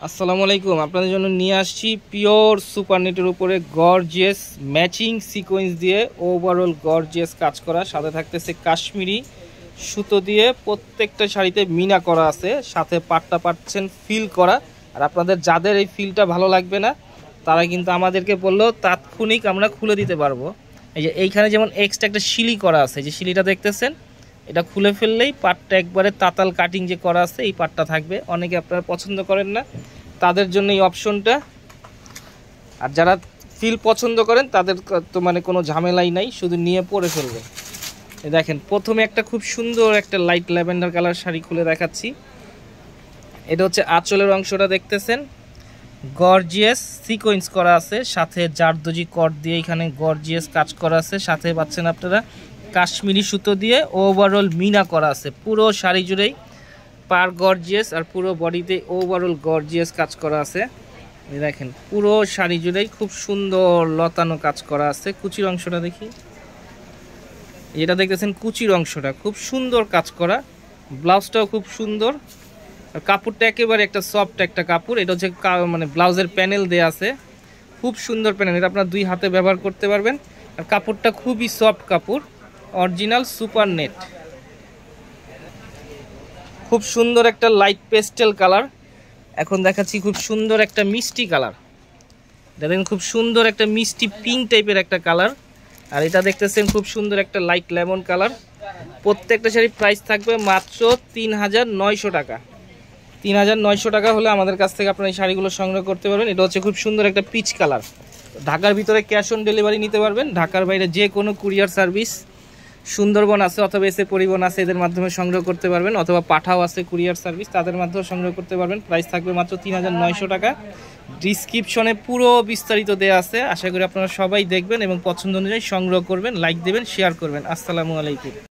আসসালামু আলাইকুম। আপনাদের জন্য নিয়ে আসছি পিওর সুপার নেটের উপরে গর্জিয়াস ম্যাচিং সিকোয়েন্স দিয়ে ওভারঅল গর্জিয়াস কাজ করা, সাথে থাকতেছে কাশ্মীরি সুতো দিয়ে প্রত্যেকটা শাড়িতে মিনা করা আছে, সাথে পাটটা পাচ্ছেন ফিল করা। আর আপনাদের যাদের এই ফিলটা ভালো লাগবে না তারা কিন্তু আমাদেরকে বললেও তাৎক্ষণিক আমরা খুলে দিতে পারবো। এই যে এইখানে যেমন এক্সট্রা একটা শিলি করা আছে, যে শিলিটা দেখতেছেন, এটা খুলে ফেললেই পাটটা একবারে তাতাল কাটিং যে করা আছে এই পাটটা থাকবে। অনেকে আপনারা পছন্দ করেন না, তাদের জন্য এই অপশনটা। আর যারা ফিল পছন্দ করেন তাদের তো মানে কোনো ঝামেলাই নাই, শুধু নিয়ে পরে ফেলবে। দেখেন প্রথমে একটা খুব সুন্দর একটা লাইট ল্যাভেন্ডার কালার শাড়ি খুলে দেখাচ্ছি। এটা হচ্ছে আঁচলের অংশটা দেখতেছেন, গর্জিয়াস সিকোয়েন্স করা আছে, সাথে জারদোজি কট দিয়ে এখানে গর্জিয়াস কাজ করা আছে, সাথে পাচ্ছেন আপনারা কাশ্মীরি সুতো দিয়ে ওভারঅল মিনা করা আছে। পুরো শাড়ি জুড়েই পার গর্জিয়াস আর পুরো বডিতে ওভারঅল গর্জিয়াস কাজ করা আছে। দেখেন পুরো শাড়ি জুড়েই খুব সুন্দর লতানো কাজ করা আছে। কুচির অংশটা দেখি, এটা দেখতেছেন কুচির অংশটা খুব সুন্দর কাজ করা, ব্লাউজটাও খুব সুন্দর। আর কাপড়টা একেবারে একটা সফট একটা কাপড়। এটা হচ্ছে মানে ব্লাউজের প্যানেল দেয়া আছে, খুব সুন্দর প্যানেল। এটা আপনার দুই হাতে ব্যবহার করতে পারবেন। আর কাপড়টা খুবই সফট কাপড়, অরিজিনাল সুপার নেট। খুব সুন্দর একটা লাইট পেস্টেল কালার। এখন দেখাচ্ছি খুব সুন্দর একটা মিষ্টি কালার। এটা দেখেন খুব সুন্দর একটা মিষ্টি পিঙ্ক টাইপের একটা কালার। আর এটা দেখতেছেন খুব সুন্দর একটা লাইট লেমন কালার। প্রত্যেকটা শাড়ির প্রাইস থাকবে মাত্র ৩৯০০ টাকা। ৩৯০০ টাকা হলে আমাদের কাছ থেকে আপনারা এই শাড়িগুলো সংগ্রহ করতে পারবেন। এটা হচ্ছে খুব সুন্দর একটা পিচ কালার। ঢাকার ভিতরে ক্যাশ অন ডেলিভারি নিতে পারবেন, ঢাকার বাইরে যে কোনো কুরিয়ার সার্ভিস, সুন্দরবন আছে অথবা এসে পরিবহন আছে, এদের মাধ্যমে সংগ্রহ করতে পারবেন, অথবা পাঠাও আছে কুরিয়ার সার্ভিস, তাদের মাধ্যমে সংগ্রহ করতে পারবেন। প্রাইস থাকবে মাত্র ৩৯০০ টাকা। ডিসক্রিপশনে পুরো বিস্তারিত দেওয়া আছে। আশা করি আপনারা সবাই দেখবেন এবং পছন্দ অনুযায়ী সংগ্রহ করবেন, লাইক দেবেন, শেয়ার করবেন। আসসালামু আলাইকুম।